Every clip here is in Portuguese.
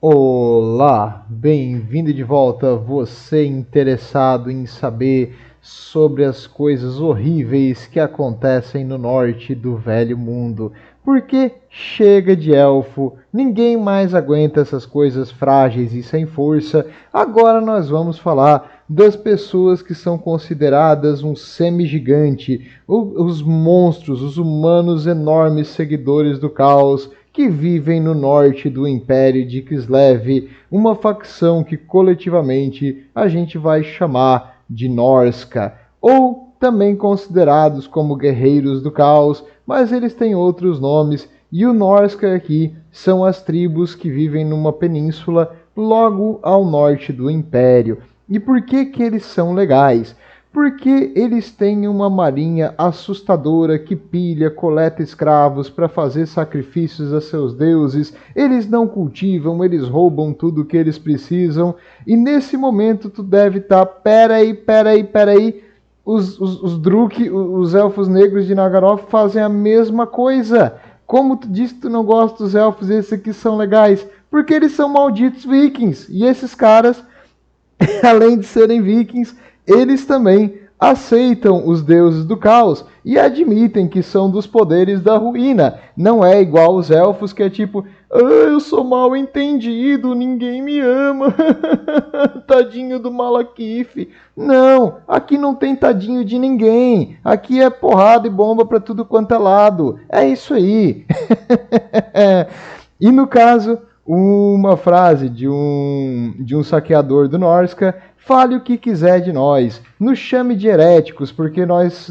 Olá, bem-vindo de volta, você interessado em saber sobre as coisas horríveis que acontecem no norte do velho mundo. Porque chega de elfo, ninguém mais aguenta essas coisas frágeis e sem força. Agora nós vamos falar das pessoas que são consideradas um semi-gigante, os monstros, os humanos enormes seguidores do caos que vivem no norte do Império de Kislev, uma facção que coletivamente a gente vai chamar de Norsca, ou também considerados como guerreiros do caos, mas eles têm outros nomes, e o Norsca aqui são as tribos que vivem numa península logo ao norte do Império. E por que eles são legais? Porque eles têm uma marinha assustadora que pilha, coleta escravos para fazer sacrifícios a seus deuses. Eles não cultivam, eles roubam tudo o que eles precisam. E nesse momento tu deve estar, peraí. Os Druk, os elfos negros de Nagaroth fazem a mesma coisa. Como tu disse que tu não gosta dos elfos, esses aqui são legais. Porque eles são malditos vikings. E esses caras, além de serem vikings, eles também aceitam os deuses do caos e admitem que são dos poderes da ruína. Não é igual os elfos que é tipo, eu sou mal entendido, ninguém me ama, tadinho do Malakith. Não, aqui não tem tadinho de ninguém, aqui é porrada e bomba para tudo quanto é lado. É isso aí. E no caso, uma frase de um saqueador do Norsca: fale o que quiser de nós, nos chame de heréticos, porque nós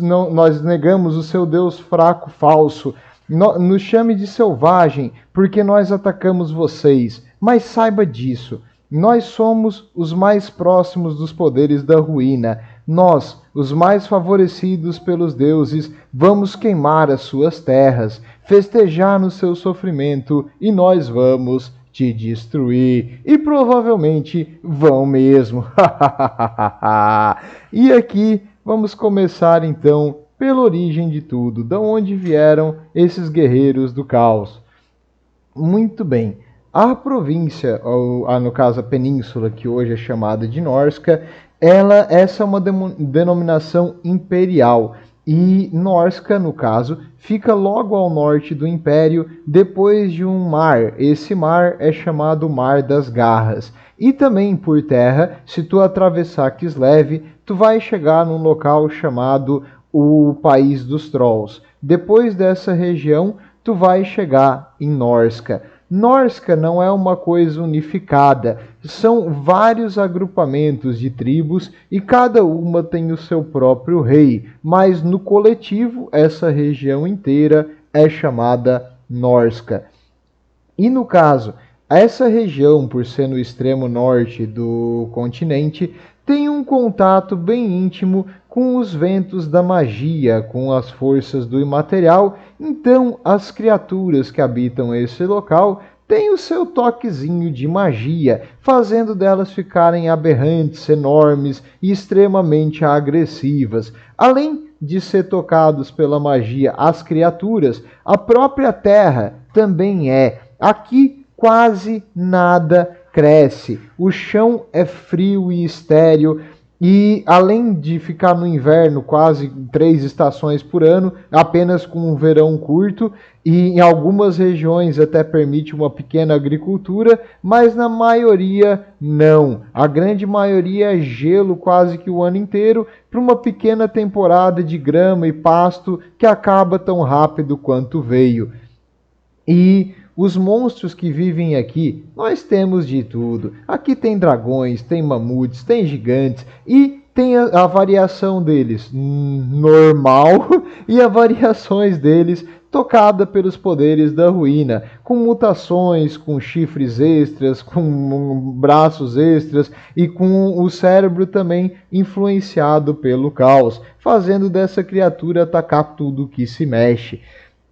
negamos o seu Deus fraco falso, nos chame de selvagem, porque nós atacamos vocês, mas saiba disso, nós somos os mais próximos dos poderes da ruína, nós, os mais favorecidos pelos deuses, vamos queimar as suas terras, festejar no seu sofrimento, e nós vamos te destruir. E provavelmente vão mesmo. E aqui vamos começar então pela origem de tudo, de onde vieram esses guerreiros do caos. Muito bem. A província, ou no caso a península, que hoje é chamada de Norsca, essa é uma denominação imperial. E Norsca, no caso, fica logo ao norte do Império, depois de um mar. Esse mar é chamado Mar das Garras. E também por terra, se tu atravessar Kislev, tu vai chegar num local chamado o País dos Trolls. Depois dessa região, tu vai chegar em Norsca. Norsca não é uma coisa unificada, são vários agrupamentos de tribos e cada uma tem o seu próprio rei, mas no coletivo essa região inteira é chamada Norsca. E no caso, essa região, por ser no extremo norte do continente, tem um contato bem íntimo com os ventos da magia, com as forças do imaterial. Então, as criaturas que habitam esse local têm o seu toquezinho de magia, fazendo delas ficarem aberrantes, enormes e extremamente agressivas. Além de ser tocados pela magia as criaturas, a própria terra também é. Aqui quase nada cresce. O chão é frio e estéril. E além de ficar no inverno quase 3 estações por ano, apenas com um verão curto, e em algumas regiões até permite uma pequena agricultura, mas na maioria não. A grande maioria é gelo quase que o ano inteiro, para uma pequena temporada de grama e pasto que acaba tão rápido quanto veio. E os monstros que vivem aqui, nós temos de tudo. Aqui tem dragões, tem mamutes, tem gigantes e tem a variação deles normal e as variações deles tocada pelos poderes da ruína, com mutações, com chifres extras, com braços extras e com o cérebro também influenciado pelo caos, fazendo dessa criatura atacar tudo que se mexe.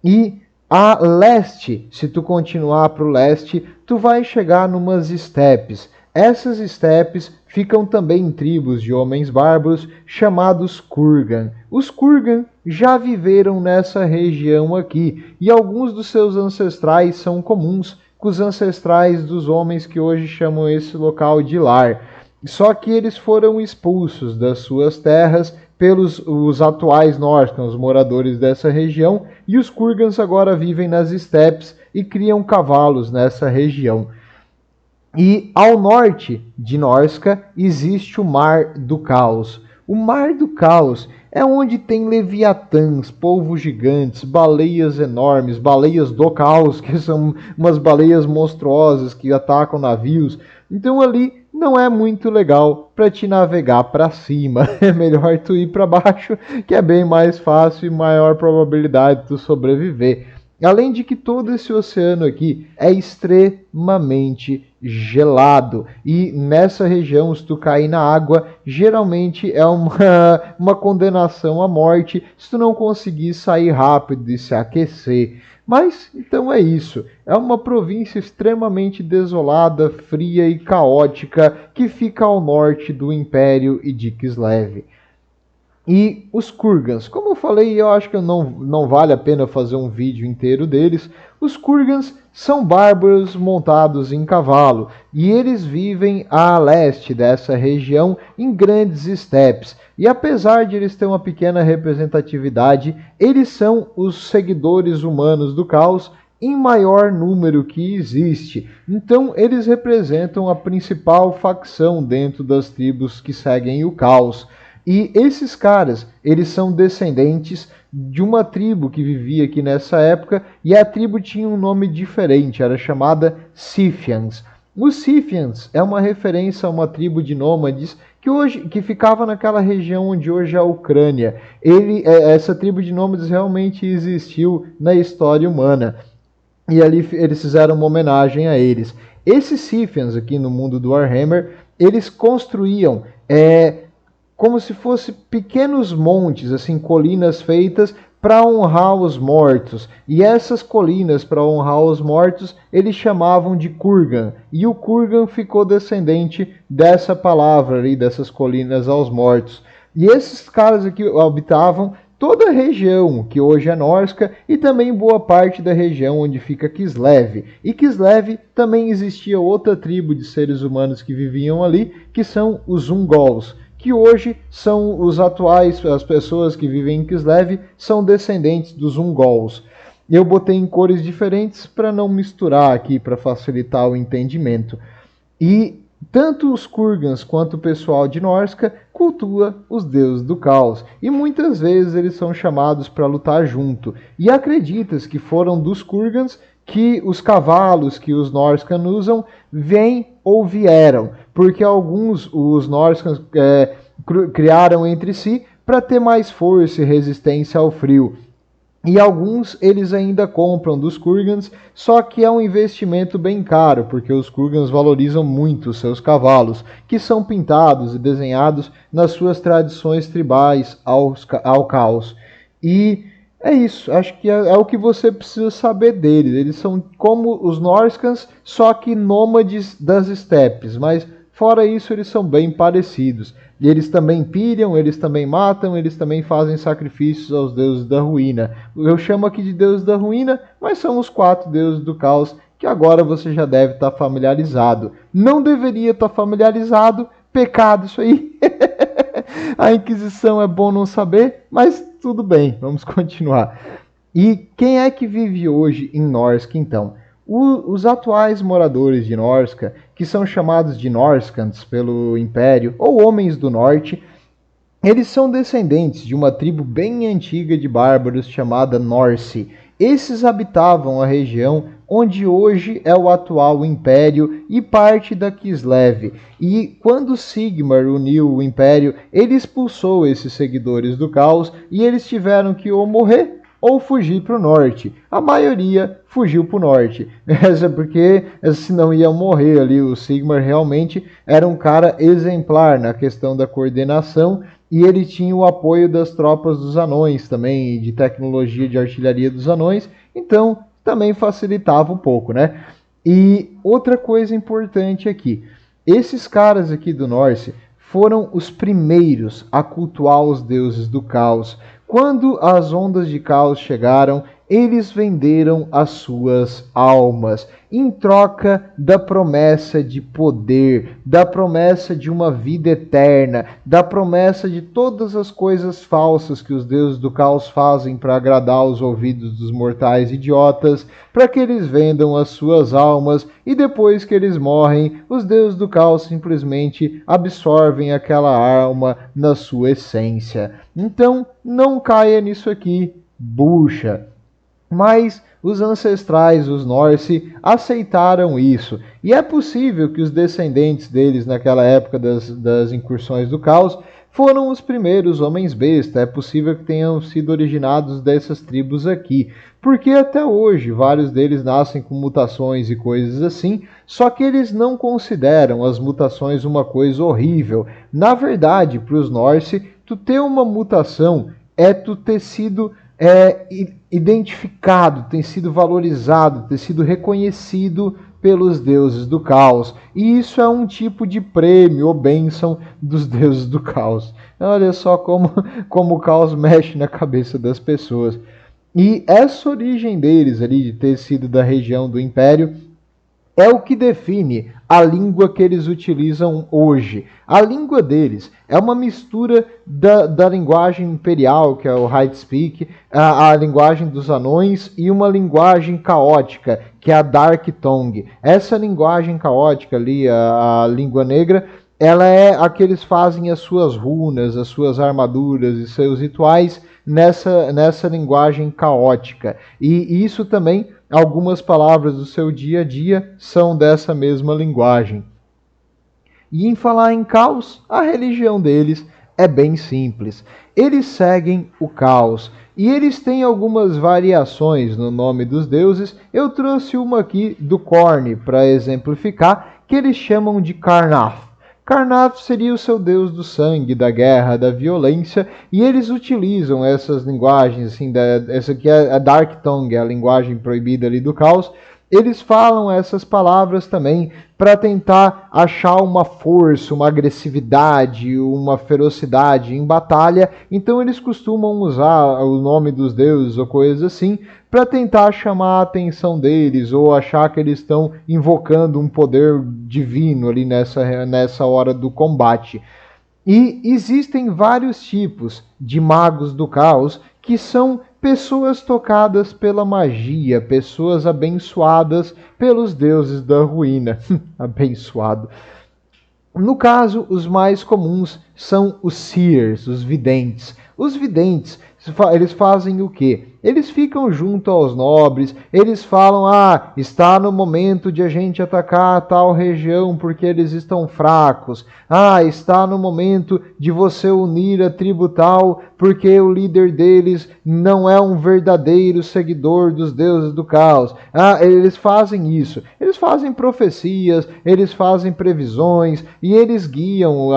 E a leste, se tu continuar para o leste, tu vai chegar numas estepes. Essas estepes ficam também em tribos de homens bárbaros chamados Kurgan. Os Kurgan já viveram nessa região aqui e alguns dos seus ancestrais são comuns, com os ancestrais dos homens que hoje chamam esse local de lar. Só que eles foram expulsos das suas terras pelos os atuais Norscans, os moradores dessa região, e os Kurgans agora vivem nas estepes e criam cavalos nessa região. E ao norte de Norsca existe o Mar do Caos. O Mar do Caos é onde tem leviatãs, polvos gigantes, baleias enormes, baleias do caos, que são umas baleias monstruosas que atacam navios. Então ali não é muito legal para te navegar para cima. É melhor tu ir para baixo, que é bem mais fácil e maior probabilidade de tu sobreviver. Além de que todo esse oceano aqui é extremamente gelado. E nessa região, se tu cair na água, geralmente é uma condenação à morte se tu não conseguir sair rápido e se aquecer. Mas, então é isso. É uma província extremamente desolada, fria e caótica que fica ao norte do Império e de Kislev. E os Kurgans, como eu falei, eu acho que não vale a pena fazer um vídeo inteiro deles. Os Kurgans são bárbaros montados em cavalo e eles vivem a leste dessa região em grandes estepes. E apesar de eles terem uma pequena representatividade, eles são os seguidores humanos do caos em maior número que existe. Então eles representam a principal facção dentro das tribos que seguem o caos. E esses caras, eles são descendentes de uma tribo que vivia aqui nessa época, e a tribo tinha um nome diferente, era chamada Scythians. Os Scythians é uma referência a uma tribo de nômades que ficava naquela região onde hoje é a Ucrânia. Essa tribo de nômades realmente existiu na história humana, e ali eles fizeram uma homenagem a eles. Esses Scythians aqui no mundo do Warhammer, eles construíam como se fossem pequenos montes, assim, colinas feitas para honrar os mortos. E essas colinas para honrar os mortos, eles chamavam de Kurgan. E o Kurgan ficou descendente dessa palavra ali, dessas colinas aos mortos. E esses caras aqui habitavam toda a região que hoje é Norsca e também boa parte da região onde fica Kislev. E Kislev também existia outra tribo de seres humanos que viviam ali, que são os Ungols, que hoje são as pessoas que vivem em Kislev são descendentes dos Ungols. Eu botei em cores diferentes para não misturar aqui, para facilitar o entendimento. E tanto os Kurgans quanto o pessoal de Norsca cultua os deuses do caos. E muitas vezes eles são chamados para lutar junto. E acredita-se que foram dos Kurgans que os cavalos que os Norscan usam vêm ou vieram, porque os Norscans criaram entre si para ter mais força e resistência ao frio. E alguns eles ainda compram dos Kurgans, só que é um investimento bem caro, porque os Kurgans valorizam muito os seus cavalos, que são pintados e desenhados nas suas tradições tribais ao caos. E é isso, acho que é o que você precisa saber deles. Eles são como os Norscans, só que nômades das estepes, mas fora isso eles são bem parecidos. E eles também pilham, eles também matam, eles também fazem sacrifícios aos deuses da ruína. Eu chamo aqui de deuses da ruína, mas são os 4 deuses do caos, que agora você já deve estar familiarizado. Não deveria estar familiarizado, pecado isso aí. A Inquisição é bom não saber, mas tudo bem, vamos continuar. E quem é que vive hoje em Norsca, então? Os atuais moradores de Norsca, que são chamados de Norscans pelo Império, ou Homens do Norte, eles são descendentes de uma tribo bem antiga de bárbaros chamada Norse. Esses habitavam a região onde hoje é o atual Império e parte da Kislev. E quando Sigmar uniu o Império, ele expulsou esses seguidores do caos e eles tiveram que ou morrer ou fugir para o norte. A maioria fugiu para o norte, porque senão iam morrer ali. O Sigmar realmente era um cara exemplar na questão da coordenação e ele tinha o apoio das tropas dos anões também, de tecnologia de artilharia dos anões, então também facilitava um pouco, né? E outra coisa importante aqui, esses caras aqui do Norse foram os primeiros a cultuar os deuses do caos. Quando as ondas de caos chegaram, eles venderam as suas almas em troca da promessa de poder, da promessa de uma vida eterna, da promessa de todas as coisas falsas que os deuses do caos fazem para agradar os ouvidos dos mortais idiotas, para que eles vendam as suas almas e depois que eles morrem, os deuses do caos simplesmente absorvem aquela alma na sua essência. Então, não caia nisso aqui, bucha. Mas os ancestrais, os Norse, aceitaram isso. E é possível que os descendentes deles, naquela época das incursões do caos, foram os primeiros homens besta. É possível que tenham sido originados dessas tribos aqui. Porque até hoje vários deles nascem com mutações e coisas assim, só que eles não consideram as mutações uma coisa horrível. Na verdade, para os Norse, tu ter uma mutação é tu ter sido identificado, tem sido valorizado, ter sido reconhecido pelos deuses do caos. E isso é um tipo de prêmio ou bênção dos deuses do caos. Olha só como o caos mexe na cabeça das pessoas. E essa origem deles ali, de ter sido da região do Império, é o que define a língua que eles utilizam hoje. A língua deles é uma mistura da linguagem imperial, que é o High Speak, a linguagem dos anões, e uma linguagem caótica, que é a Dark Tongue. Essa linguagem caótica ali, a língua negra, ela é a que eles fazem as suas runas, as suas armaduras e seus rituais nessa linguagem caótica. E isso também, algumas palavras do seu dia a dia são dessa mesma linguagem. E em falar em caos, a religião deles é bem simples. Eles seguem o caos. E eles têm algumas variações no nome dos deuses. Eu trouxe uma aqui do Khorne para exemplificar, que eles chamam de Karnath. Karnath seria o seu deus do sangue, da guerra, da violência, e eles utilizam essas linguagens, assim, essa aqui é a Dark Tongue, a linguagem proibida ali do caos. Eles falam essas palavras também para tentar achar uma força, uma agressividade, uma ferocidade em batalha. Então eles costumam usar o nome dos deuses ou coisas assim para tentar chamar a atenção deles ou achar que eles estão invocando um poder divino ali nessa hora do combate. E existem vários tipos de magos do caos que são pessoas tocadas pela magia, pessoas abençoadas pelos deuses da ruína. Abençoado. No caso, os mais comuns são os seers, os videntes. Os videntes, eles fazem o quê? Eles ficam junto aos nobres, eles falam, está no momento de a gente atacar tal região porque eles estão fracos. Está no momento de você unir a tribo tal porque o líder deles não é um verdadeiro seguidor dos deuses do caos. Eles fazem isso. Eles fazem profecias, eles fazem previsões e eles guiam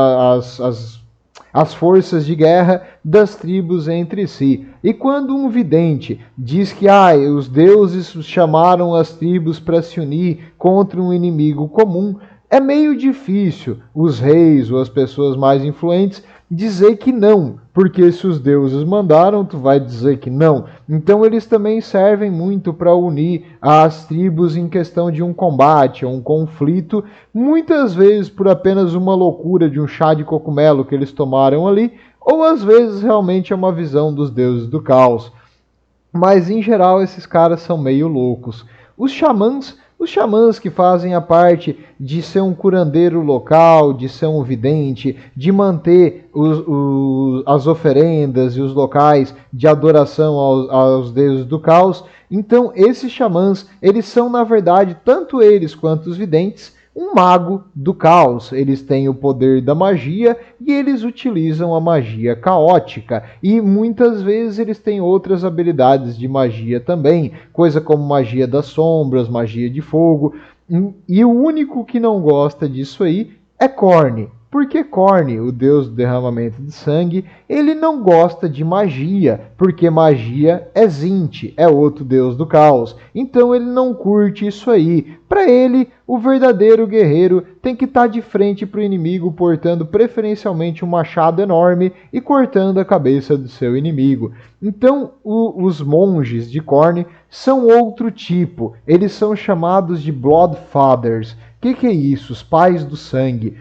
as forças de guerra das tribos entre si. E quando um vidente diz que os deuses chamaram as tribos para se unir contra um inimigo comum, é meio difícil os reis ou as pessoas mais influentes dizer que não, porque se os deuses mandaram, tu vai dizer que não. Então eles também servem muito para unir as tribos em questão de um combate, um conflito, muitas vezes por apenas uma loucura de um chá de cogumelo que eles tomaram ali, ou às vezes realmente é uma visão dos deuses do caos. Mas em geral esses caras são meio loucos. Os xamãs que fazem a parte de ser um curandeiro local, de ser um vidente, de manter as oferendas e os locais de adoração aos deuses do caos. Então, esses xamãs, eles são, na verdade, tanto eles quanto os videntes, um mago do caos. Eles têm o poder da magia e eles utilizam a magia caótica. E muitas vezes eles têm outras habilidades de magia também, coisa como magia das sombras, magia de fogo. E o único que não gosta disso aí é Khorne, Porque Khorne, o deus do derramamento de sangue, ele não gosta de magia, porque magia é Tzeentch, é outro deus do caos. Então ele não curte isso aí. Para ele, o verdadeiro guerreiro tem que estar de frente para o inimigo, portando preferencialmente um machado enorme e cortando a cabeça do seu inimigo. Então, os monges de Khorne são outro tipo. Eles são chamados de Blood Fathers. O que é isso? Os pais do sangue.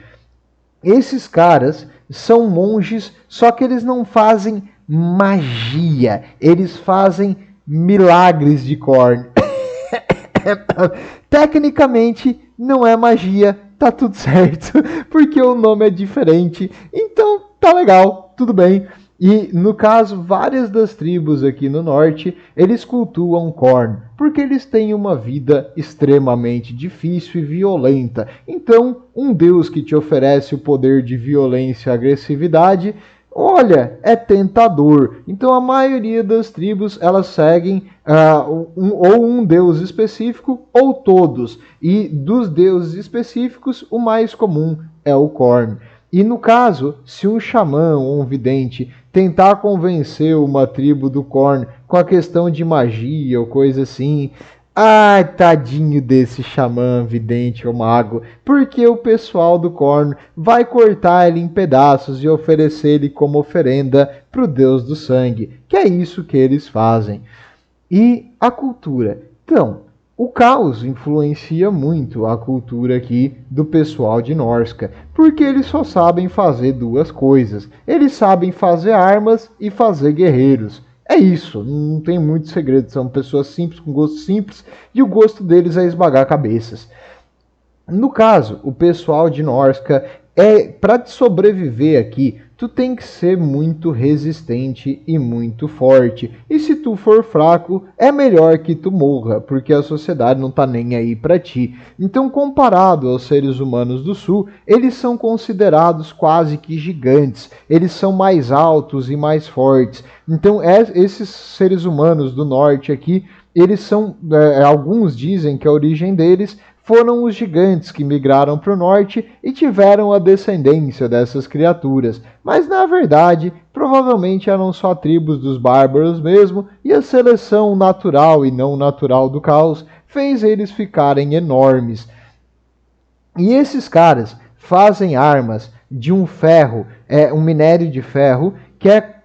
Esses caras são monges, só que eles não fazem magia. Eles fazem milagres de Khorne. Tecnicamente não é magia, tá tudo certo, porque o nome é diferente, então tá legal, tudo bem. E no caso, várias das tribos aqui no norte, eles cultuam Khorne, porque eles têm uma vida extremamente difícil e violenta. Então, um deus que te oferece o poder de violência e agressividade, olha, é tentador. Então a maioria das tribos elas seguem ou um deus específico ou todos. E dos deuses específicos, o mais comum é o Khorne. E no caso, se um xamã ou um vidente tentar convencer uma tribo do Khorne com a questão de magia ou coisa assim, ai, tadinho desse xamã, vidente ou mago, porque o pessoal do Khorne vai cortar ele em pedaços e oferecer ele como oferenda para o deus do sangue, que é isso que eles fazem. E a cultura? Então, o caos influencia muito a cultura aqui do pessoal de Norsca, porque eles só sabem fazer duas coisas. Eles sabem fazer armas e fazer guerreiros. É isso, não tem muito segredo, são pessoas simples, com gosto simples, e o gosto deles é esmagar cabeças. No caso, o pessoal de Norsca, para sobreviver aqui, tu tem que ser muito resistente e muito forte. E se tu for fraco, é melhor que tu morra, porque a sociedade não tá nem aí para ti. Então, comparado aos seres humanos do sul, eles são considerados quase que gigantes. Eles são mais altos e mais fortes. Então, esses seres humanos do norte aqui, eles são, alguns dizem que a origem deles foram os gigantes que migraram para o norte e tiveram a descendência dessas criaturas. Mas na verdade, provavelmente eram só tribos dos bárbaros mesmo, e a seleção natural e não natural do caos fez eles ficarem enormes. E esses caras fazem armas de um ferro, um minério de ferro, que é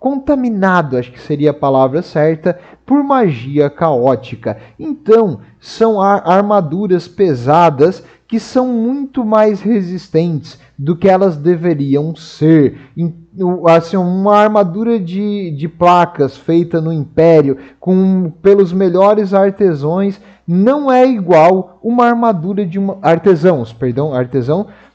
contaminado, acho que seria a palavra certa, por magia caótica. Então, são armaduras pesadas que são muito mais resistentes do que elas deveriam ser. Assim, uma armadura de placas feita no Império pelos melhores artesãos não é igual uma armadura de artesão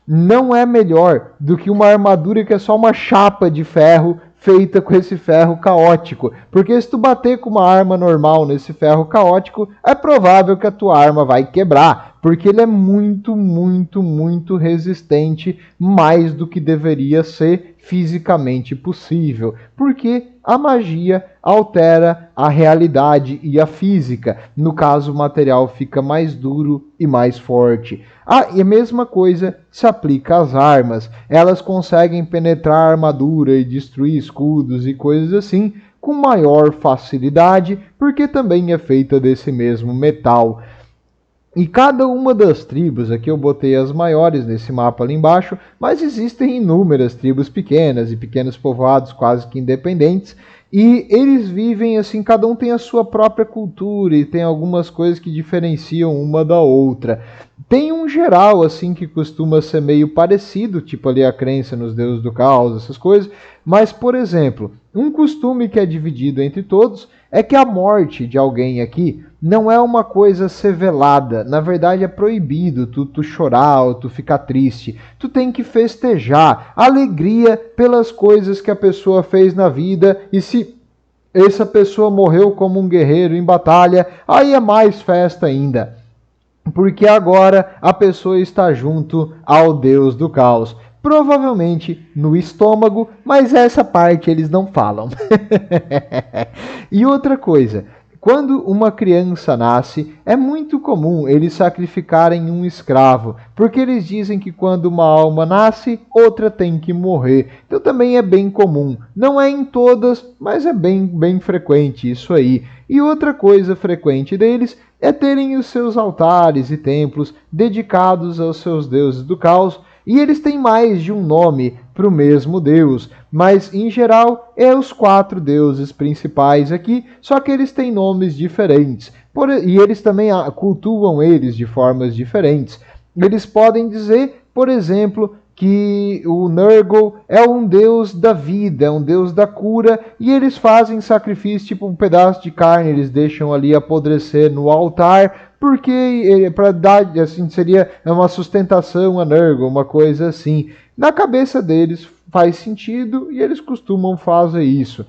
não é melhor do que uma armadura que é só uma chapa de ferro feita com esse ferro caótico. Porque se tu bater com uma arma normal nesse ferro caótico, é provável que a tua arma vai quebrar. Porque ele é muito, muito, muito resistente, mais do que deveria ser fisicamente possível. Porque a magia altera a realidade e a física. No caso, o material fica mais duro e mais forte. E a mesma coisa se aplica às armas. Elas conseguem penetrar a armadura e destruir escudos e coisas assim com maior facilidade, porque também é feita desse mesmo metal. E cada uma das tribos, aqui eu botei as maiores nesse mapa ali embaixo, mas existem inúmeras tribos pequenas e pequenos povoados quase que independentes, e eles vivem assim, cada um tem a sua própria cultura e tem algumas coisas que diferenciam uma da outra. Tem um geral assim que costuma ser meio parecido, tipo ali a crença nos deuses do caos, essas coisas, mas por exemplo, um costume que é dividido entre todos é que a morte de alguém aqui não é uma coisa a ser velada. Na verdade é proibido tu chorar ou tu ficar triste. Tu tem que festejar, alegria pelas coisas que a pessoa fez na vida. E se essa pessoa morreu como um guerreiro em batalha, aí é mais festa ainda. Porque agora a pessoa está junto ao Deus do caos. Provavelmente no estômago, mas essa parte eles não falam. E outra coisa, Quando uma criança nasce, é muito comum eles sacrificarem um escravo, porque eles dizem que quando uma alma nasce, outra tem que morrer. Então também é bem comum. Não é em todas, mas é bem frequente isso aí. E outra coisa frequente deles é terem os seus altares e templos dedicados aos seus deuses do caos, e eles têm mais de um nome para o mesmo deus, mas em geral é os 4 deuses principais aqui, só que eles têm nomes diferentes. E eles também cultuam eles de formas diferentes. Eles podem dizer, por exemplo, que o Nurgle é um deus da vida, é um deus da cura, e eles fazem sacrifício, tipo um pedaço de carne, eles deixam ali apodrecer no altar, porque para dar, assim, seria uma sustentação a Nurgle, uma coisa assim. Na cabeça deles faz sentido e eles costumam fazer isso.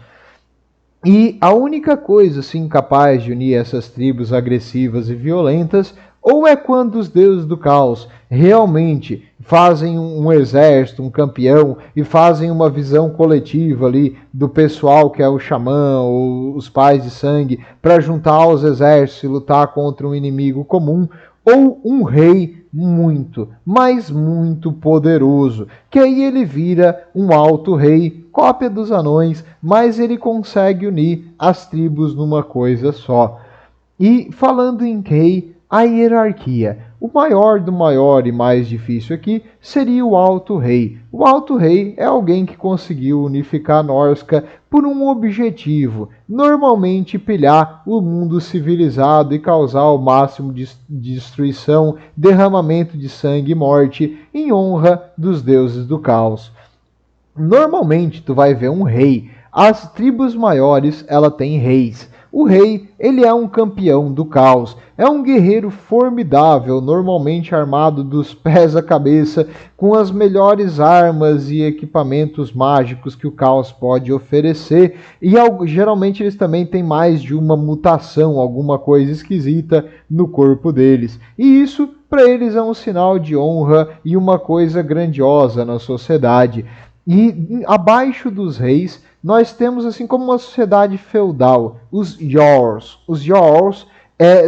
E a única coisa assim capaz de unir essas tribos agressivas e violentas ou é quando os deuses do caos realmente fazem um exército, um campeão e fazem uma visão coletiva ali do pessoal que é o xamã ou os pais de sangue para juntar os exércitos e lutar contra um inimigo comum, ou um rei muito, mas muito poderoso, que aí ele vira um alto rei, cópia dos anões, mas ele consegue unir as tribos numa coisa só. E falando em rei, a hierarquia. O maior do maior e mais difícil aqui seria o Alto Rei. O Alto Rei é alguém que conseguiu unificar Norsca por um objetivo, normalmente pilhar o mundo civilizado e causar o máximo de destruição, derramamento de sangue e morte em honra dos deuses do caos. Normalmente tu vai ver um rei. As tribos maiores, ela tem reis. O rei, ele é um campeão do caos. É um guerreiro formidável, normalmente armado dos pés à cabeça, com as melhores armas e equipamentos mágicos que o caos pode oferecer. E geralmente eles também têm mais de uma mutação, alguma coisa esquisita no corpo deles. E isso, para eles, é um sinal de honra e uma coisa grandiosa na sociedade. E abaixo dos reis, nós temos assim como uma sociedade feudal, os Jarls. Os Jarls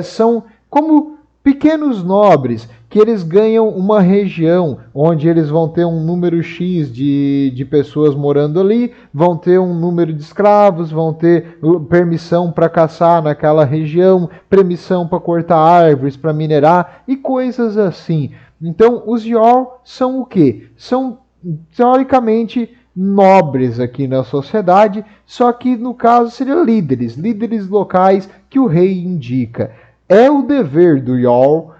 são como pequenos nobres, que eles ganham uma região, onde eles vão ter um número X de pessoas morando ali, vão ter um número de escravos, vão ter permissão para caçar naquela região, permissão para cortar árvores, para minerar e coisas assim. Então, os Jarls são o quê? São teoricamente nobres aqui na sociedade, só que no caso seriam líderes locais que o rei indica. É o dever do Jarl,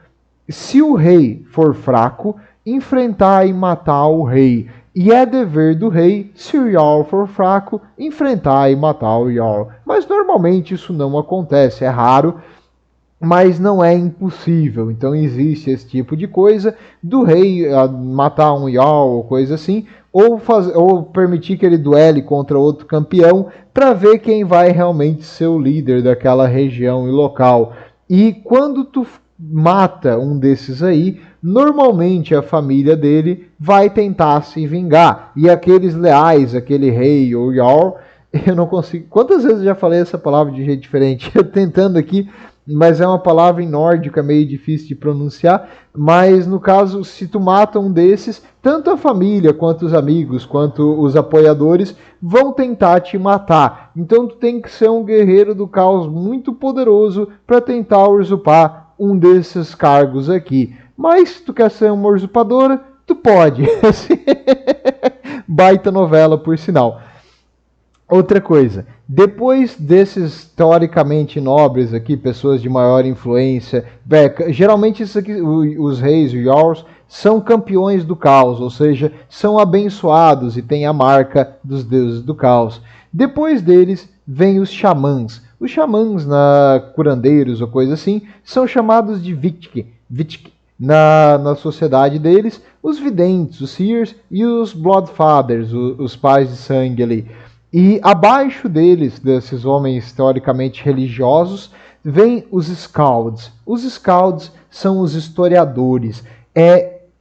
se o rei for fraco, enfrentar e matar o rei. E é dever do rei, se o Jarl for fraco, enfrentar e matar o Jarl. Mas normalmente isso não acontece, é raro, mas não é impossível. Então existe esse tipo de coisa do rei matar um Jarl ou coisa assim, ou permitir que ele duele contra outro campeão para ver quem vai realmente ser o líder daquela região e local. E quando tu mata um desses aí, normalmente a família dele vai tentar se vingar. E aqueles leais, aquele rei ou Jarl, eu não consigo... Quantas vezes eu já falei essa palavra de jeito diferente? Eu tentando aqui, mas é uma palavra em nórdico, é meio difícil de pronunciar. Mas no caso, se tu mata um desses, tanto a família, quanto os amigos, quanto os apoiadores vão tentar te matar. Então tu tem que ser um guerreiro do caos muito poderoso para tentar usurpar um desses cargos aqui. Mas se tu quer ser uma usurpadora, tu pode. Baita novela, por sinal. Outra coisa, depois desses teoricamente nobres aqui, pessoas de maior influência, geralmente isso aqui, os reis, os Jarls, são campeões do caos, ou seja, são abençoados e têm a marca dos deuses do caos. Depois deles, vem os xamãs. Os xamãs, curandeiros ou coisa assim, são chamados de Vitk. Na sociedade deles, os videntes, os seers e os bloodfathers, os pais de sangue ali. E abaixo deles, desses homens teoricamente religiosos, vem os Scalds. Os Scalds são os historiadores.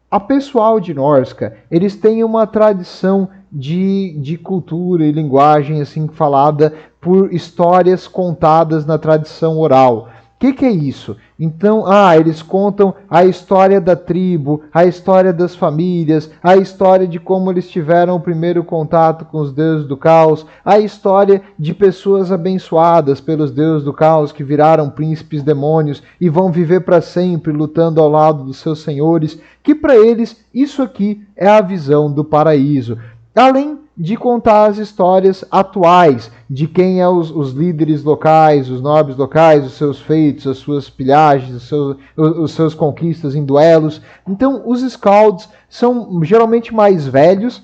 A pessoal de Norsca, eles têm uma tradição de cultura e linguagem assim falada por histórias contadas na tradição oral. O que é isso? Então, eles contam a história da tribo, a história das famílias, a história de como eles tiveram o primeiro contato com os deuses do caos, a história de pessoas abençoadas pelos deuses do caos que viraram príncipes demônios e vão viver para sempre lutando ao lado dos seus senhores, que para eles isso aqui é a visão do paraíso. Além de contar as histórias atuais de quem é os líderes locais, os nobres locais, os seus feitos, as suas pilhagens, os seus conquistas em duelos. Então, os Skalds são geralmente mais velhos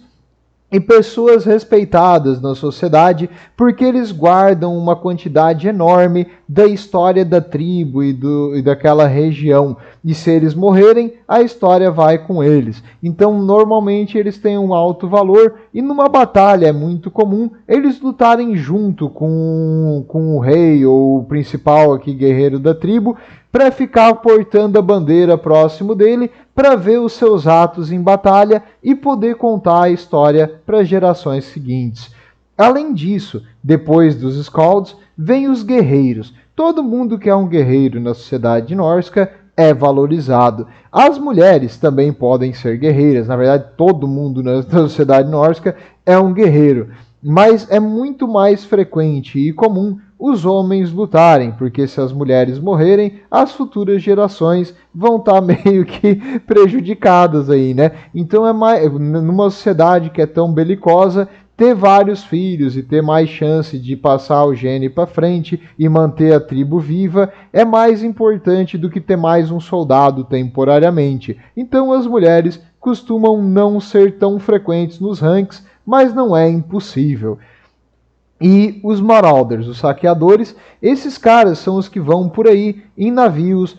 e pessoas respeitadas na sociedade porque eles guardam uma quantidade enorme da história da tribo e daquela região. E se eles morrerem, a história vai com eles. Então, normalmente, eles têm um alto valor e numa batalha é muito comum eles lutarem junto com o rei ou o principal aqui guerreiro da tribo para ficar portando a bandeira próximo dele, para ver os seus atos em batalha e poder contar a história para as gerações seguintes. Além disso, depois dos Skalds, vem os guerreiros. Todo mundo que é um guerreiro na sociedade nórdica é valorizado. As mulheres também podem ser guerreiras. Na verdade, todo mundo na sociedade nórdica é um guerreiro. Mas é muito mais frequente e comum os homens lutarem, porque se as mulheres morrerem, as futuras gerações vão estar meio que prejudicadas aí, né? Então numa sociedade que é tão belicosa, ter vários filhos e ter mais chance de passar o gene para frente e manter a tribo viva é mais importante do que ter mais um soldado temporariamente. Então as mulheres costumam não ser tão frequentes nos ranks, mas não é impossível. E os Marauders, os saqueadores, esses caras são os que vão por aí em navios,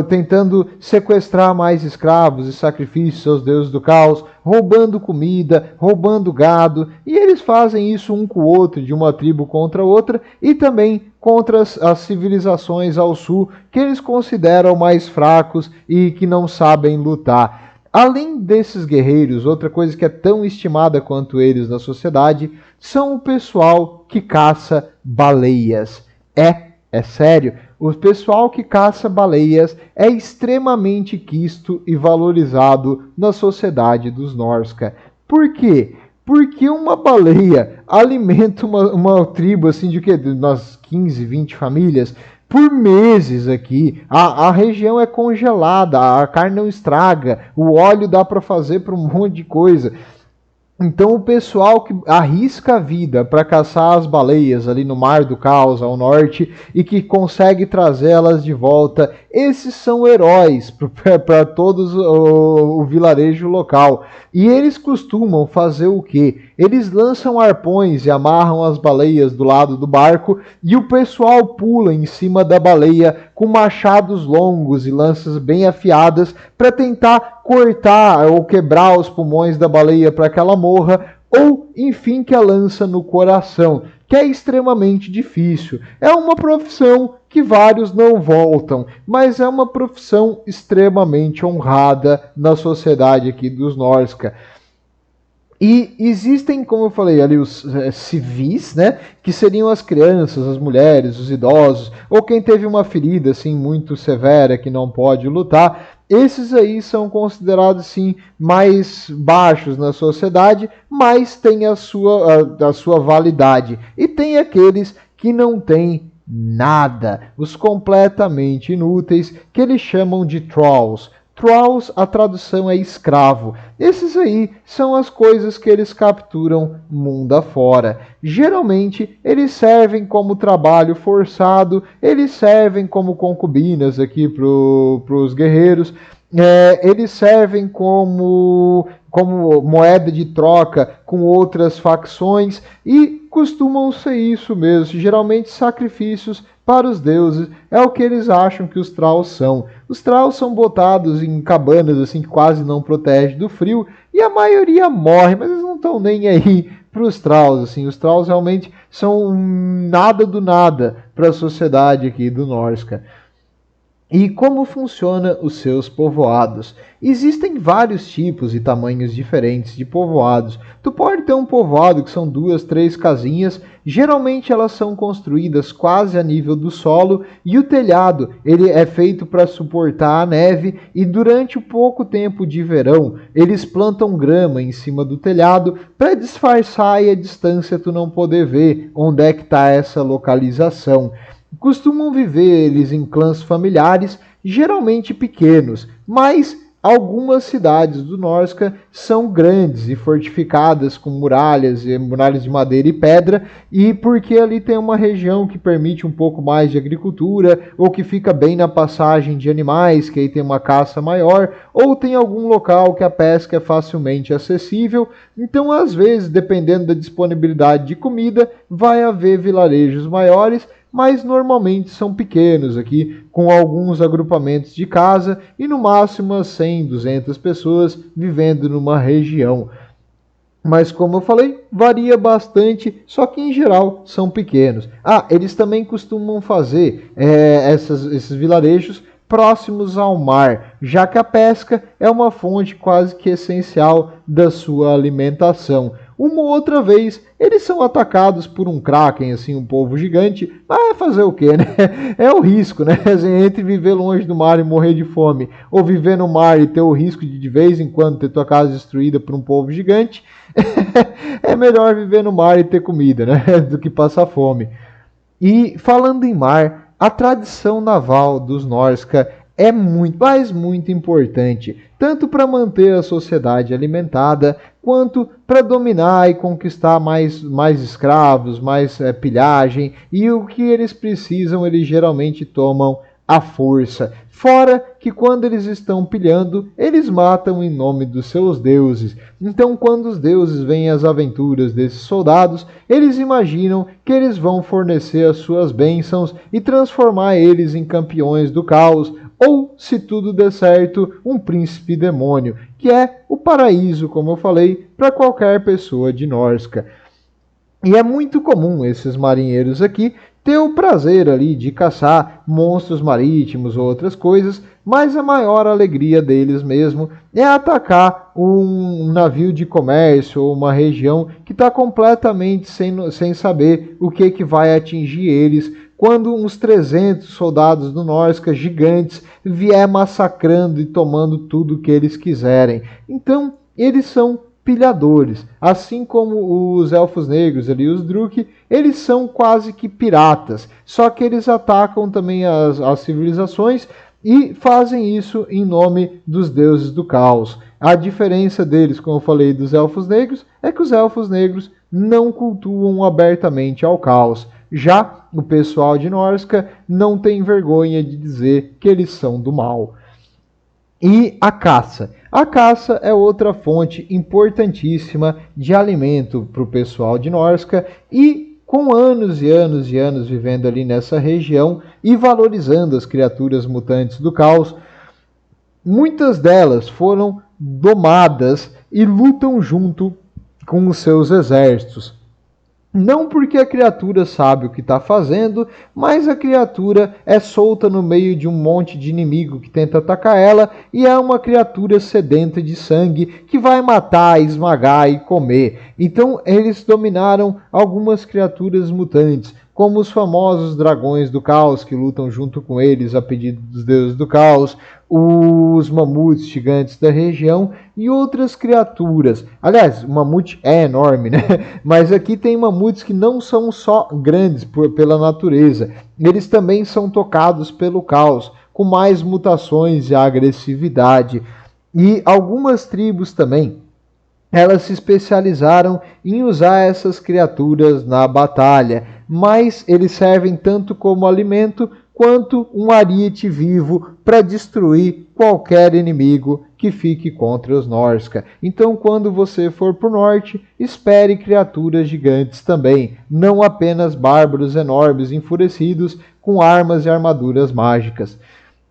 tentando sequestrar mais escravos e sacrifícios aos deuses do caos, roubando comida, roubando gado, e eles fazem isso um com o outro, de uma tribo contra outra, e também contra as civilizações ao sul, que eles consideram mais fracos e que não sabem lutar. Além desses guerreiros, outra coisa que é tão estimada quanto eles na sociedade são o pessoal que caça baleias. É sério, o pessoal que caça baleias é extremamente quisto e valorizado na sociedade dos Norsca. Por quê? Porque uma baleia alimenta uma tribo assim de que umas 15, 20 famílias por meses aqui. A região é congelada, a carne não estraga, o óleo dá para fazer para um monte de coisa. Então o pessoal que arrisca a vida para caçar as baleias ali no Mar do Caos ao norte e que consegue trazê-las de volta, esses são heróis para todos o vilarejo local. E eles costumam fazer o quê? Eles lançam arpões e amarram as baleias do lado do barco e o pessoal pula em cima da baleia com machados longos e lanças bem afiadas para tentar cortar ou quebrar os pulmões da baleia para que ela morra, ou enfim que a lança no coração, que é extremamente difícil. É uma profissão que vários não voltam, mas é uma profissão extremamente honrada na sociedade aqui dos Norsca. E existem, como eu falei ali, os civis, né, que seriam as crianças, as mulheres, os idosos, ou quem teve uma ferida assim muito severa que não pode lutar. Esses aí são considerados sim mais baixos na sociedade, mas têm a sua validade. E tem aqueles que não têm nada, os completamente inúteis, que eles chamam de Thralls. Thralls, a tradução é escravo. Esses aí são as coisas que eles capturam mundo afora. Geralmente, eles servem como trabalho forçado, eles servem como concubinas aqui para os guerreiros, eles servem como moeda de troca com outras facções e costumam ser isso mesmo, geralmente sacrifícios para os deuses, é o que eles acham que os Thralls são. Os Thralls são botados em cabanas assim que quase não protegem do frio e a maioria morre, mas eles não estão nem aí para os Thralls. Assim. Os Thralls realmente são nada do nada para a sociedade aqui do Norsca. E como funciona os seus povoados? Existem vários tipos e tamanhos diferentes de povoados. Tu pode ter um povoado que são 2, 3 casinhas. Geralmente elas são construídas quase a nível do solo e o telhado ele é feito para suportar a neve e durante o pouco tempo de verão eles plantam grama em cima do telhado para disfarçar e a distância tu não poder ver onde é que está essa localização. Costumam viver eles em clãs familiares, geralmente pequenos, mas algumas cidades do Norsca são grandes e fortificadas com muralhas e muralhas de madeira e pedra, e porque ali tem uma região que permite um pouco mais de agricultura, ou que fica bem na passagem de animais, que aí tem uma caça maior, ou tem algum local que a pesca é facilmente acessível. Então, às vezes, dependendo da disponibilidade de comida, vai haver vilarejos maiores, mas normalmente são pequenos aqui, com alguns agrupamentos de casa e no máximo umas 100, 200 pessoas vivendo numa região. Mas como eu falei, varia bastante, só que em geral são pequenos. Eles também costumam fazer esses vilarejos próximos ao mar, já que a pesca é uma fonte quase que essencial da sua alimentação. Uma outra vez, eles são atacados por um kraken, assim, um polvo gigante, mas fazer o quê, né? É o risco, né? Entre viver longe do mar e morrer de fome, ou viver no mar e ter o risco de vez em quando ter tua casa destruída por um polvo gigante, é melhor viver no mar e ter comida, né? Do que passar fome. E falando em mar, a tradição naval dos Norsca é muito, mas muito importante, tanto para manter a sociedade alimentada, quanto para dominar e conquistar mais escravos, mais pilhagem, e o que eles precisam, eles geralmente tomam à força. Fora que quando eles estão pilhando, eles matam em nome dos seus deuses. Então, quando os deuses veem as aventuras desses soldados, eles imaginam que eles vão fornecer as suas bênçãos e transformar eles em campeões do caos, ou, se tudo der certo, um príncipe demônio, que é o paraíso, como eu falei, para qualquer pessoa de Norsca. E é muito comum esses marinheiros aqui ter o prazer ali de caçar monstros marítimos ou outras coisas, mas a maior alegria deles mesmo é atacar um navio de comércio ou uma região que está completamente sem saber o que vai atingir eles, quando uns 300 soldados do Norsca gigantes vier massacrando e tomando tudo o que eles quiserem. Então, eles são pilhadores, assim como os elfos negros ali, os Druk, eles são quase que piratas, só que eles atacam também as civilizações e fazem isso em nome dos deuses do caos. A diferença deles, como eu falei, dos elfos negros, é que os elfos negros não cultuam abertamente ao caos. Já o pessoal de Norsca não tem vergonha de dizer que eles são do mal. E a caça. A caça é outra fonte importantíssima de alimento para o pessoal de Norsca, e com anos e anos e anos vivendo ali nessa região e valorizando as criaturas mutantes do caos, muitas delas foram domadas e lutam junto com os seus exércitos. Não porque a criatura sabe o que está fazendo, mas a criatura é solta no meio de um monte de inimigo que tenta atacar ela, e é uma criatura sedenta de sangue que vai matar, esmagar e comer. Então eles dominaram algumas criaturas mutantes, como os famosos dragões do caos que lutam junto com eles a pedido dos deuses do caos, os mamutes gigantes da região e outras criaturas. Aliás, o mamute é enorme, né? Mas aqui tem mamutes que não são só grandes pela natureza, eles também são tocados pelo caos, com mais mutações e agressividade. E algumas tribos também, elas se especializaram em usar essas criaturas na batalha, mas eles servem tanto como alimento quanto um ariete vivo para destruir qualquer inimigo que fique contra os Norsca. Então, quando você for para o norte, espere criaturas gigantes também, não apenas bárbaros enormes enfurecidos com armas e armaduras mágicas.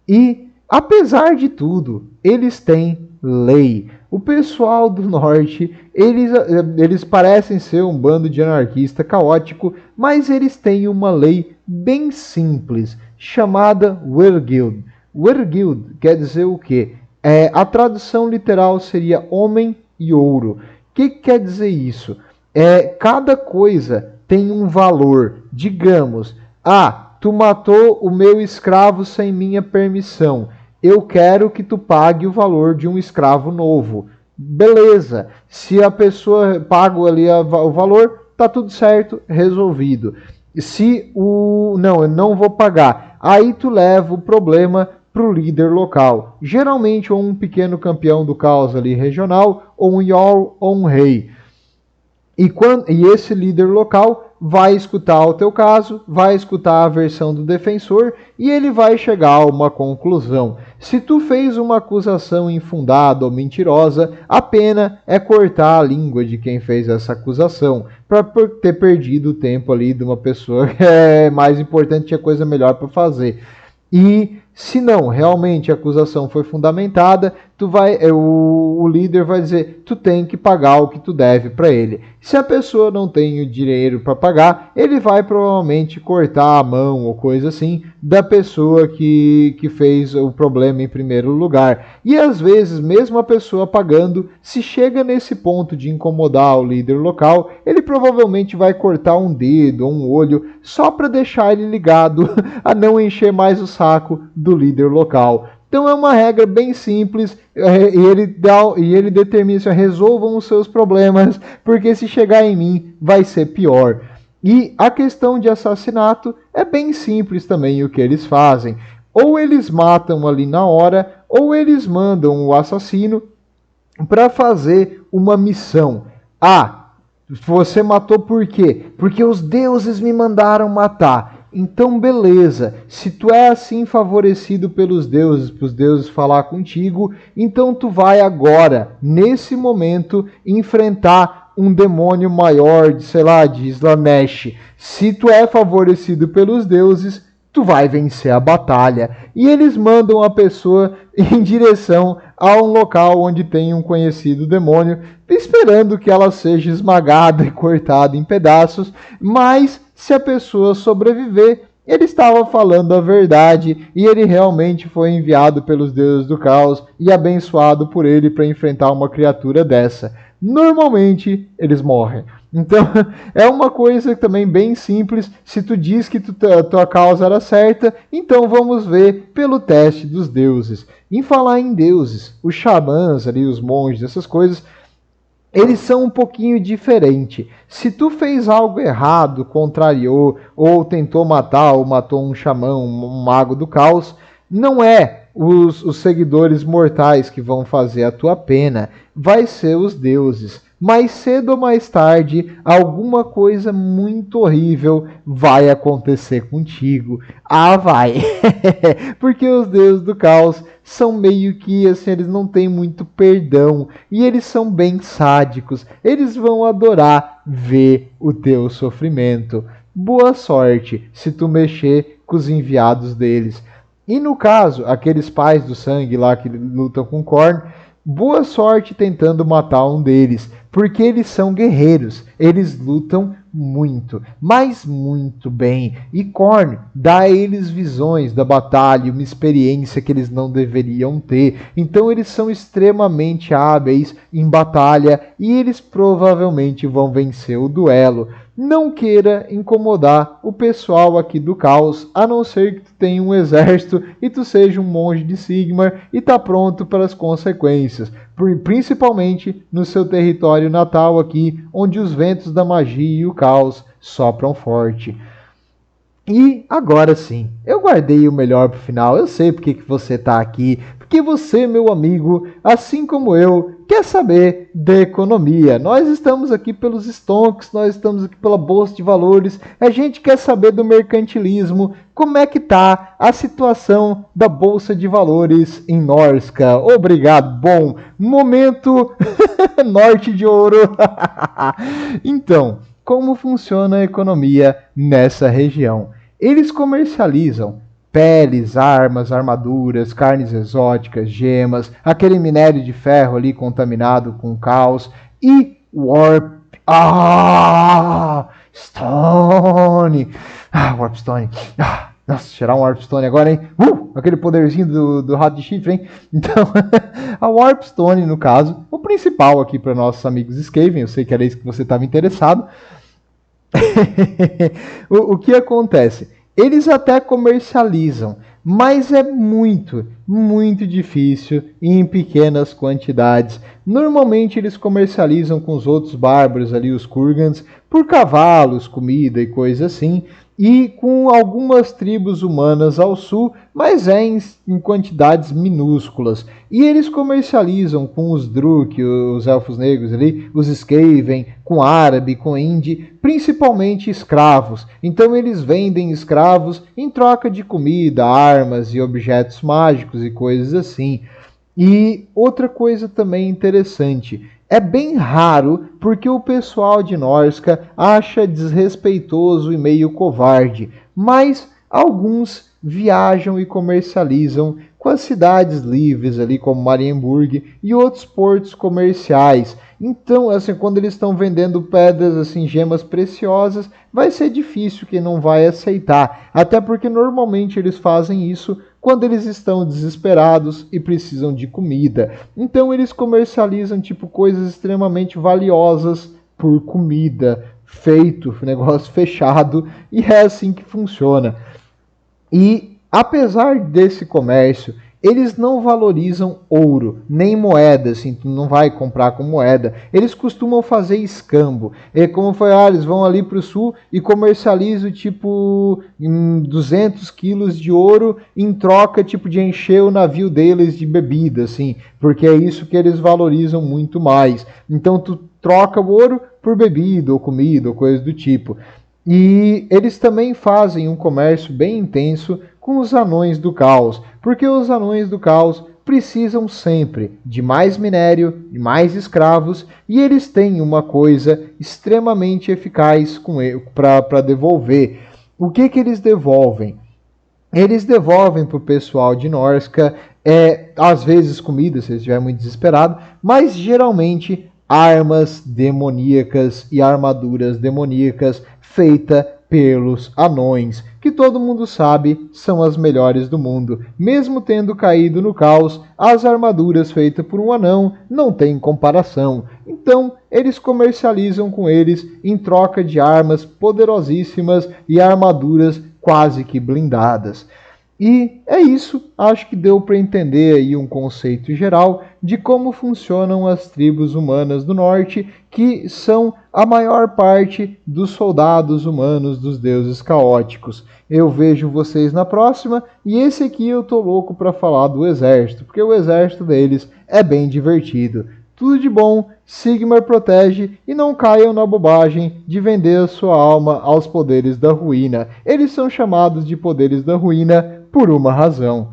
E, apesar de tudo, eles têm lei. O pessoal do norte, eles parecem ser um bando de anarquista caótico, mas eles têm uma lei bem simples, chamada Wergild. Wergild quer dizer o quê? A tradução literal seria homem e ouro. O que quer dizer isso? Cada coisa tem um valor. Digamos, tu matou o meu escravo sem minha permissão. Eu quero que tu pague o valor de um escravo novo. Beleza. Se a pessoa paga ali o valor, tá tudo certo, resolvido. Não, eu não vou pagar. Aí tu leva o problema para o líder local. Geralmente ou um pequeno campeão do caos ali regional, ou um Jarl ou um rei. E esse líder local vai escutar o teu caso, vai escutar a versão do defensor e ele vai chegar a uma conclusão. Se tu fez uma acusação infundada ou mentirosa, a pena é cortar a língua de quem fez essa acusação, para ter perdido o tempo ali de uma pessoa que é mais importante, tinha coisa melhor para fazer. E se não, realmente a acusação foi fundamentada, o líder vai dizer, tu tem que pagar o que tu deve para ele. Se a pessoa não tem o dinheiro para pagar, ele vai provavelmente cortar a mão ou coisa assim da pessoa que fez o problema em primeiro lugar. E às vezes, mesmo a pessoa pagando, se chega nesse ponto de incomodar o líder local, ele provavelmente vai cortar um dedo ou um olho só para deixar ele ligado a não encher mais o saco do líder local. Então é uma regra bem simples e ele determina se resolvam os seus problemas, porque se chegar em mim vai ser pior. E a questão de assassinato é bem simples também o que eles fazem. Ou eles matam ali na hora, ou eles mandam o assassino para fazer uma missão. Você matou por quê? Porque os deuses me mandaram matar. Então beleza, se tu é assim favorecido pelos deuses, para os deuses falar contigo, então tu vai agora, nesse momento, enfrentar um demônio maior, de Slanesh. Se tu é favorecido pelos deuses, tu vai vencer a batalha. E eles mandam a pessoa em direção a um local onde tem um conhecido demônio, esperando que ela seja esmagada e cortada em pedaços, mas se a pessoa sobreviver, ele estava falando a verdade e ele realmente foi enviado pelos deuses do caos e abençoado por ele para enfrentar uma criatura dessa. Normalmente, eles morrem. Então, é uma coisa também bem simples. Se tu diz que tua causa era certa, então vamos ver pelo teste dos deuses. Em falar em deuses, os xamãs, ali, os monges, essas coisas, eles são um pouquinho diferentes. Se tu fez algo errado, contrariou, ou tentou matar, ou matou um xamã, um mago do caos, não é os seguidores mortais que vão fazer a tua pena, vai ser os deuses. Mais cedo ou mais tarde, alguma coisa muito horrível vai acontecer contigo. Vai! Porque os deuses do caos são meio que assim, eles não têm muito perdão e eles são bem sádicos. Eles vão adorar ver o teu sofrimento. Boa sorte se tu mexer com os enviados deles. E no caso, aqueles pais do sangue lá que lutam com Khorne, boa sorte tentando matar um deles, porque eles são guerreiros, eles lutam muito, mas muito bem. E Khorne dá a eles visões da batalha, uma experiência que eles não deveriam ter. Então eles são extremamente hábeis em batalha e eles provavelmente vão vencer o duelo. Não queira incomodar o pessoal aqui do caos, a não ser que tu tenha um exército e tu seja um monge de Sigmar e tá pronto para as consequências, principalmente no seu território natal aqui, onde os ventos da magia e o caos sopram forte. E agora sim, eu guardei o melhor para o final. Eu sei porque que você está aqui, porque você, meu amigo, assim como eu, quer saber da economia. Nós estamos aqui pelos stonks, nós estamos aqui pela Bolsa de Valores, a gente quer saber do mercantilismo, como é que tá a situação da Bolsa de Valores em Norsca. Obrigado, bom, momento norte de ouro. Então, como funciona a economia nessa região? Eles comercializam peles, armas, armaduras, carnes exóticas, gemas, aquele minério de ferro ali contaminado com caos e Warpstone. Warpstone. Nossa, tirar um Warpstone agora, hein? Aquele poderzinho do rato de chifre, hein? Então, a Warpstone, no caso, o principal aqui para nossos amigos Skaven, eu sei que era isso que você estava interessado. O que acontece? Eles até comercializam, mas é muito, muito difícil e em pequenas quantidades. Normalmente eles comercializam com os outros bárbaros ali, os Kurgans, por cavalos, comida e coisa assim, e com algumas tribos humanas ao sul, mas em quantidades minúsculas. E eles comercializam com os Druk, os Elfos Negros ali, os Skaven, com árabe, com hindi, principalmente escravos. Então eles vendem escravos em troca de comida, armas e objetos mágicos e coisas assim. E outra coisa também interessante, é bem raro porque o pessoal de Norsca acha desrespeitoso e meio covarde, mas alguns viajam e comercializam com as cidades livres ali como Marienburg e outros portos comerciais. Então, assim, quando eles estão vendendo pedras, assim, gemas preciosas, vai ser difícil quem não vai aceitar, até porque normalmente eles fazem isso quando eles estão desesperados e precisam de comida. Então eles comercializam tipo coisas extremamente valiosas por comida, feito, negócio fechado, e é assim que funciona. E apesar desse comércio, eles não valorizam ouro, nem moeda, assim, tu não vai comprar com moeda. Eles costumam fazer escambo. E como foi, eles vão ali para o sul e comercializam tipo 200 quilos de ouro em troca tipo de encher o navio deles de bebida, assim, porque é isso que eles valorizam muito mais. Então tu troca o ouro por bebida ou comida ou coisa do tipo. E eles também fazem um comércio bem intenso com os anões do caos, porque os anões do caos precisam sempre de mais minério, de mais escravos, e eles têm uma coisa extremamente eficaz para devolver. O que eles devolvem? Eles devolvem para o pessoal de Norsca, às vezes comida, se ele estiver muito desesperado, mas geralmente armas demoníacas e armaduras demoníacas feitas pelos anões, que todo mundo sabe são as melhores do mundo. Mesmo tendo caído no caos, as armaduras feitas por um anão não têm comparação. Então, eles comercializam com eles em troca de armas poderosíssimas e armaduras quase que blindadas. E é isso, acho que deu para entender aí um conceito geral de como funcionam as tribos humanas do norte, que são a maior parte dos soldados humanos dos deuses caóticos. Eu vejo vocês na próxima, e esse aqui eu tô louco para falar do exército, porque o exército deles é bem divertido. Tudo de bom, Sigmar protege e não caiam na bobagem de vender a sua alma aos poderes da ruína. Eles são chamados de poderes da ruína por uma razão.